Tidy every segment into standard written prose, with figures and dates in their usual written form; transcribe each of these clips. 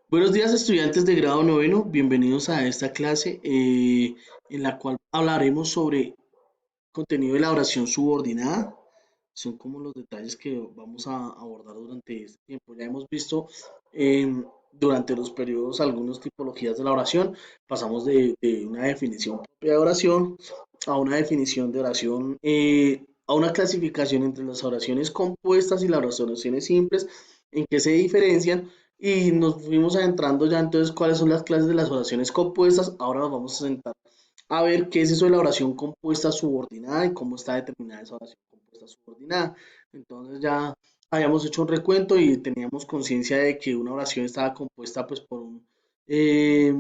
Buenos días, estudiantes de grado noveno. Bienvenidos a esta clase en la cual hablaremos sobre contenido de la oración subordinada. Son como los detalles que vamos a abordar durante este tiempo. Ya hemos visto durante los periodos algunas tipologías de la oración. Pasamos de una definición propia de oración a una definición de oración, a una clasificación entre las oraciones compuestas y las oraciones simples, en qué se diferencian. Y nos fuimos adentrando ya entonces cuáles son las clases de las oraciones compuestas. Ahora nos vamos a sentar a ver qué es eso de la oración compuesta subordinada y cómo está determinada esa oración compuesta subordinada. Entonces ya habíamos hecho un recuento y teníamos conciencia de que una oración estaba compuesta pues por un eh,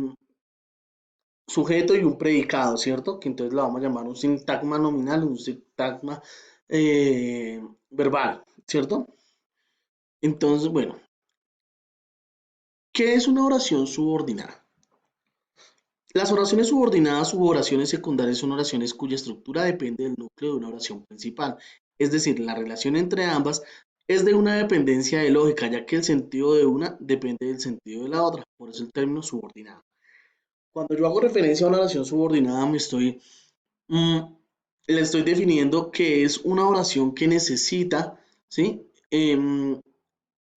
sujeto y un predicado, ¿cierto? Que entonces la vamos a llamar un sintagma nominal, un sintagma verbal, ¿cierto? Entonces, bueno, ¿qué es una oración subordinada? Las oraciones subordinadas u oraciones secundarias son oraciones cuya estructura depende del núcleo de una oración principal, es decir, la relación entre ambas es de una dependencia de lógica, ya que el sentido de una depende del sentido de la otra, por eso el término subordinado. Cuando yo hago referencia a una oración subordinada, mm, le estoy definiendo que es una oración que necesita, ¿sí?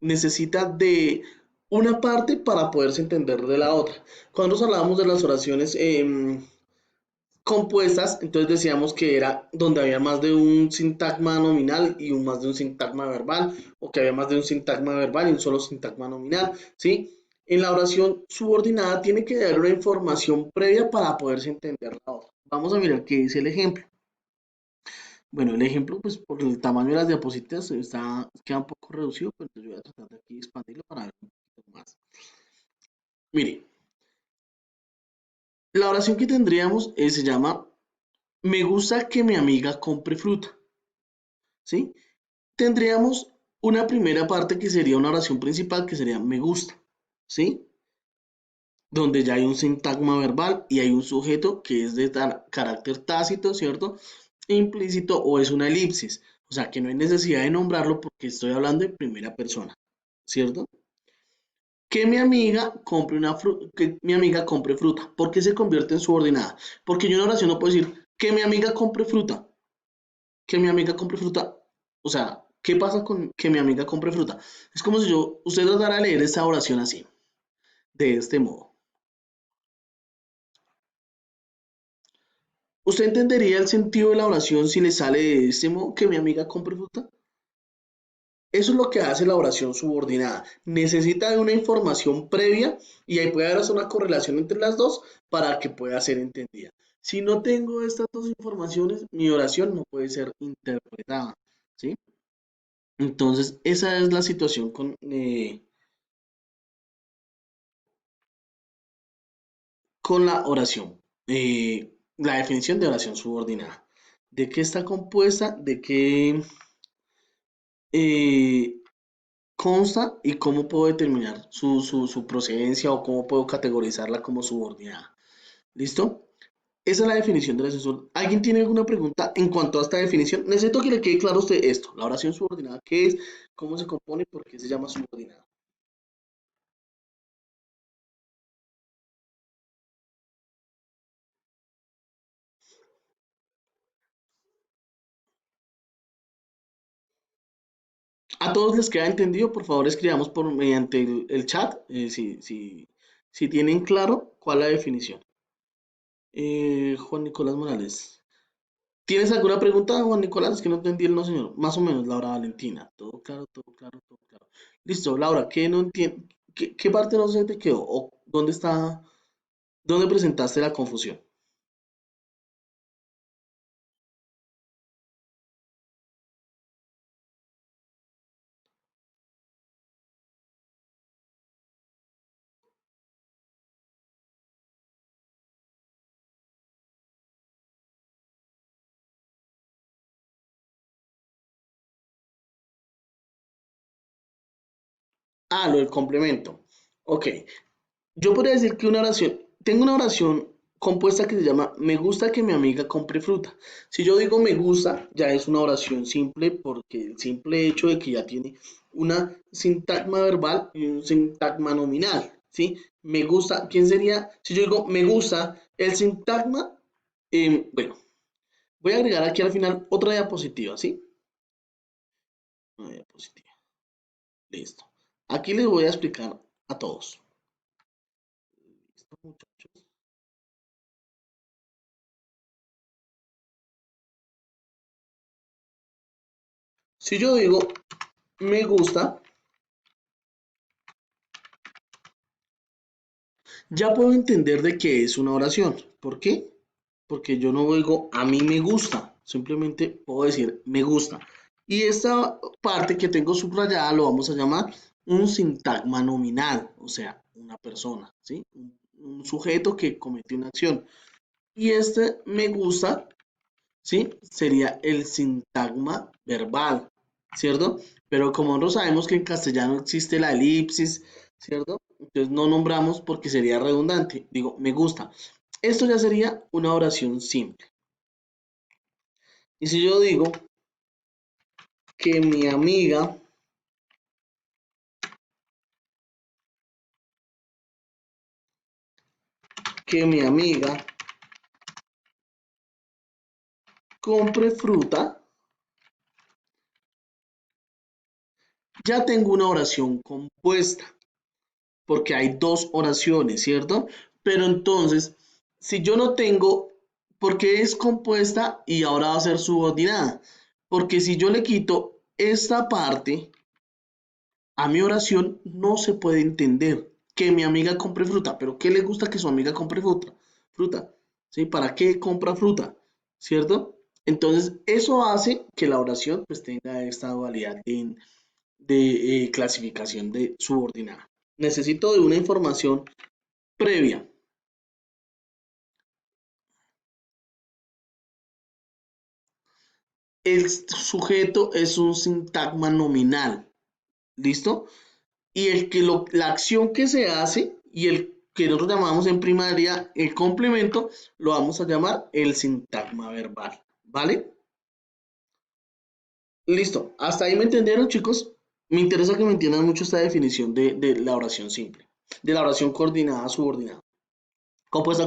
Necesita de una parte para poderse entender de la otra. Cuando nos hablábamos de las oraciones compuestas, entonces decíamos que era donde había más de un sintagma nominal y más de un sintagma verbal, o que había más de un sintagma verbal y un solo sintagma nominal, ¿sí? En la oración subordinada tiene que dar una información previa para poderse entender la otra. Vamos a mirar qué dice el ejemplo. Bueno, el ejemplo, pues por el tamaño de las diapositivas queda un poco reducido, pero entonces yo voy a tratar de aquí expandirlo para ver un poquito más. Mire, la oración que tendríamos se llama, me gusta que mi amiga compre fruta, ¿sí? Tendríamos una primera parte que sería una oración principal que sería me gusta, ¿sí? Donde ya hay un sintagma verbal y hay un sujeto que es de carácter tácito, ¿cierto? Implícito o es una elipsis, o sea que no hay necesidad de nombrarlo porque estoy hablando en primera persona, ¿cierto? Que mi amiga compre que mi amiga compre fruta. ¿Por qué se convierte en subordinada? Porque yo en oración no puedo decir que mi amiga compre fruta, que mi amiga compre fruta. O sea, ¿qué pasa con que mi amiga compre fruta? Es como si usted tratara de leer esta oración así, de este modo. ¿Usted entendería el sentido de la oración si le sale de este modo que mi amiga compre fruta? Eso es lo que hace la oración subordinada. Necesita de una información previa y ahí puede haber una correlación entre las dos para que pueda ser entendida. Si no tengo estas dos informaciones, mi oración no puede ser interpretada, ¿sí? Entonces, esa es la situación con la oración. La definición de oración subordinada. ¿De qué está compuesta? ¿De qué eh, consta y cómo puedo determinar su procedencia o cómo puedo categorizarla como subordinada? ¿Listo? Esa es la definición del asesor. ¿Alguien tiene alguna pregunta en cuanto a esta definición? Necesito que le quede claro a usted esto. La oración subordinada, ¿qué es? ¿Cómo se compone? ¿Por qué se llama subordinada? A todos les queda entendido, por favor escribamos por mediante el chat si tienen claro cuál es la definición. Juan Nicolás Morales. ¿Tienes alguna pregunta, Juan Nicolás? Es que no entendí el no, señor. Más o menos, Laura Valentina. Todo claro, todo claro, todo claro. Listo, Laura, ¿qué no entiendo? ¿Qué parte no se te quedó? ¿O dónde está, dónde presentaste la confusión? Lo del complemento. Ok. Yo podría decir que una oración, tengo una oración compuesta que se llama me gusta que mi amiga compre fruta. Si yo digo me gusta, ya es una oración simple porque el simple hecho de que ya tiene una sintagma verbal y un sintagma nominal, ¿sí? Me gusta, ¿quién sería? Si yo digo me gusta, el sintagma, bueno, voy a agregar aquí al final otra diapositiva, ¿sí? Una diapositiva, listo. Aquí les voy a explicar a todos. ¿Listo, muchachos? Si yo digo me gusta, ya puedo entender de qué es una oración. ¿Por qué? Porque yo no digo a mí me gusta, simplemente puedo decir me gusta. Y esta parte que tengo subrayada lo vamos a llamar un sintagma nominal, o sea, una persona, ¿sí? Un sujeto que comete una acción. Y este me gusta, ¿sí? Sería el sintagma verbal, ¿cierto? Pero como nosotros sabemos que en castellano existe la elipsis, ¿cierto? Entonces no nombramos porque sería redundante. Digo, me gusta. Esto ya sería una oración simple. Y si yo digo que mi amiga que mi amiga compre fruta, ya tengo una oración compuesta, porque hay dos oraciones, ¿cierto? Pero entonces, si yo no tengo, ¿por qué es compuesta y ahora va a ser subordinada? Porque si yo le quito esta parte a mi oración, no se puede entender que mi amiga compre fruta, pero ¿qué le gusta que su amiga compre fruta? Fruta, ¿sí? ¿Para qué compra fruta? ¿Cierto? Entonces, eso hace que la oración pues tenga esta dualidad de clasificación de subordinada. Necesito de una información previa. El sujeto es un sintagma nominal, ¿listo? Y la acción que se hace y el que nosotros llamamos en primaria el complemento, lo vamos a llamar el sintagma verbal, ¿vale? Listo, hasta ahí me entendieron, chicos. Me interesa que me entiendan mucho esta definición de la oración simple, de la oración coordinada subordinada, compuesta,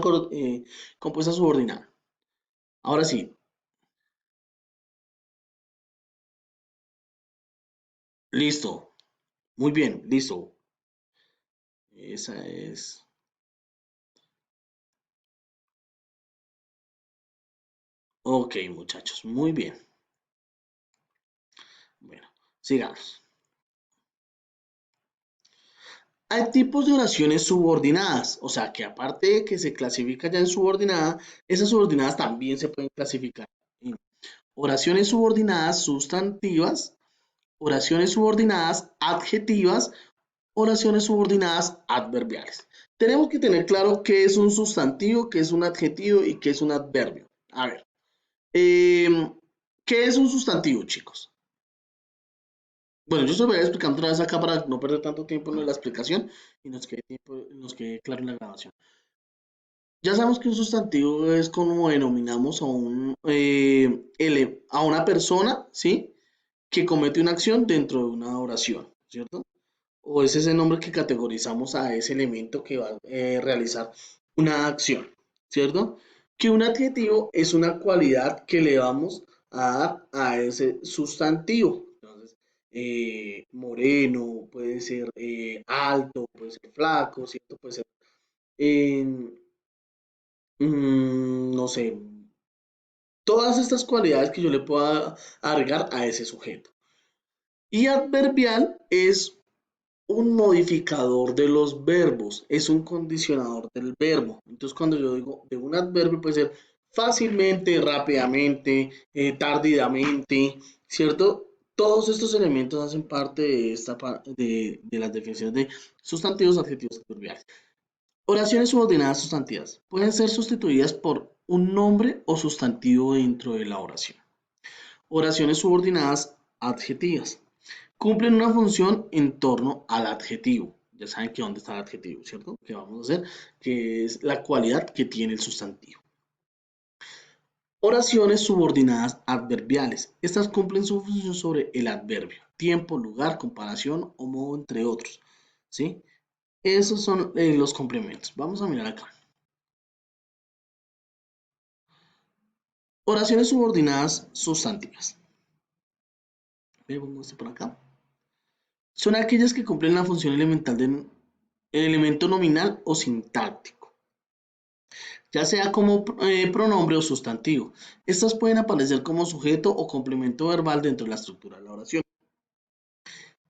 compuesta subordinada. Ahora sí, listo, muy bien, listo. Esa es. Ok, muchachos, muy bien. Bueno, sigamos. Hay tipos de oraciones subordinadas, o sea que aparte de que se clasifica ya en subordinada, esas subordinadas también se pueden clasificar en oraciones subordinadas sustantivas, oraciones subordinadas adjetivas, oraciones subordinadas adverbiales. Tenemos que tener claro qué es un sustantivo, qué es un adjetivo y qué es un adverbio. A ver, eh, ¿qué es un sustantivo, chicos? Bueno, yo se lo voy a explicar otra vez acá para no perder tanto tiempo en la explicación y nos quede claro en la grabación. Ya sabemos que un sustantivo es como denominamos a a una persona, ¿sí? Que comete una acción dentro de una oración, ¿cierto? O es ese nombre que categorizamos a ese elemento que va a realizar una acción, ¿cierto? Que un adjetivo es una cualidad que le vamos a dar a ese sustantivo. Entonces, moreno, puede ser alto, puede ser flaco, ¿cierto? Puede ser, eh, no sé, todas estas cualidades que yo le pueda agregar a ese sujeto. Y adverbial es un modificador de los verbos, es un condicionador del verbo. Entonces, cuando yo digo de un adverbio, puede ser fácilmente, rápidamente, tardidamente, ¿cierto? Todos estos elementos hacen parte de, de las definiciones de sustantivos, adjetivos, adverbiales. Oraciones subordinadas sustantivas pueden ser sustituidas por un nombre o sustantivo dentro de la oración. Oraciones subordinadas adjetivas cumplen una función en torno al adjetivo. Ya saben que dónde está el adjetivo, ¿cierto? Que vamos a hacer, que es la cualidad que tiene el sustantivo. Oraciones subordinadas adverbiales. Estas cumplen su función sobre el adverbio, tiempo, lugar, comparación o modo, entre otros. ¿Sí? Esos son los complementos. Vamos a mirar acá. Oraciones subordinadas sustantivas. Vemos por acá. Son aquellas que cumplen la función elemental de elemento nominal o sintáctico, ya sea como pronombre o sustantivo. Estas pueden aparecer como sujeto o complemento verbal dentro de la estructura de la oración.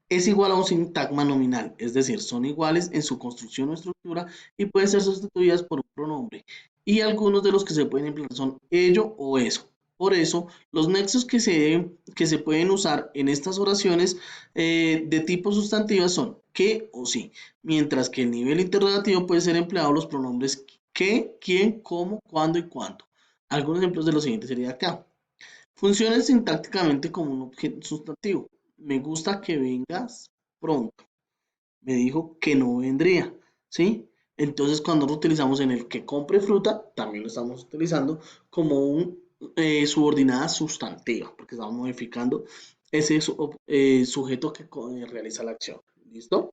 Es igual a un sintagma nominal, es decir, son iguales en su construcción o estructura y pueden ser sustituidas por un pronombre. Y algunos de los que se pueden emplear son ello o eso. Por eso, los nexos que se pueden usar en estas oraciones de tipo sustantivas son que o sí, mientras que el nivel interrogativo puede ser empleado los pronombres que, quién, cómo, cuándo y cuánto. Algunos ejemplos de lo siguiente sería acá. Funciona sintácticamente como un objeto sustantivo. Me gusta que vengas pronto. Me dijo que no vendría, ¿sí? Entonces, cuando lo utilizamos en el que compre fruta, también lo estamos utilizando como un subordinada sustantiva, porque estamos modificando ese sujeto que realiza la acción. ¿Listo?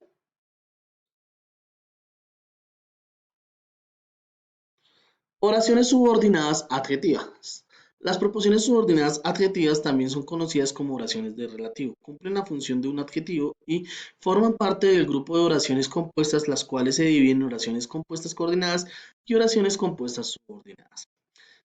Oraciones subordinadas adjetivas. Las proposiciones subordinadas adjetivas también son conocidas como oraciones de relativo. Cumplen la función de un adjetivo y forman parte del grupo de oraciones compuestas, las cuales se dividen en oraciones compuestas coordinadas y oraciones compuestas subordinadas.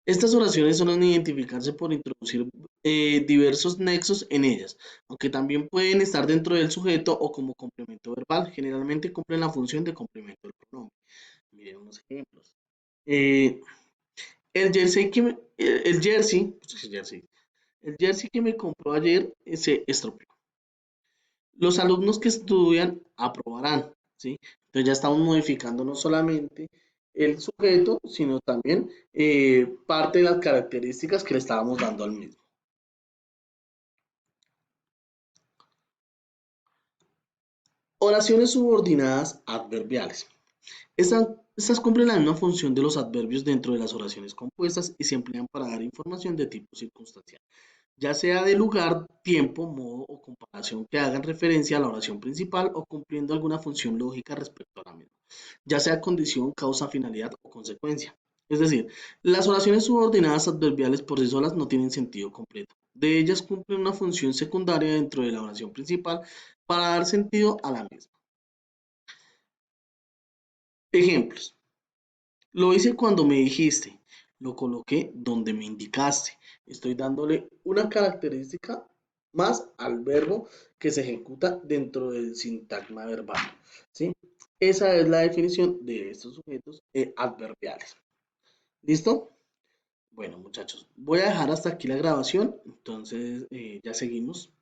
Estas oraciones suelen identificarse por introducir diversos nexos en ellas, aunque también pueden estar dentro del sujeto o como complemento verbal. Generalmente cumplen la función de complemento del pronombre. Miren unos ejemplos. Eh, el jersey que me compró ayer se estropeó. Los alumnos que estudian aprobarán, ¿sí? Entonces ya estamos modificando no solamente el sujeto, sino también parte de las características que le estábamos dando al mismo. Oraciones subordinadas adverbiales. Estas cumplen la misma función de los adverbios dentro de las oraciones compuestas y se emplean para dar información de tipo circunstancial, ya sea de lugar, tiempo, modo o comparación que hagan referencia a la oración principal o cumpliendo alguna función lógica respecto a la misma, ya sea condición, causa, finalidad o consecuencia. Es decir, las oraciones subordinadas adverbiales por sí solas no tienen sentido completo. De ellas cumplen una función secundaria dentro de la oración principal para dar sentido a la misma. Ejemplos. Lo hice cuando me dijiste, lo coloqué donde me indicaste. Estoy dándole una característica más al verbo que se ejecuta dentro del sintagma verbal, ¿sí? Esa es la definición de estos sujetos adverbiales. ¿Listo? Bueno, muchachos, voy a dejar hasta aquí la grabación, entonces ya seguimos.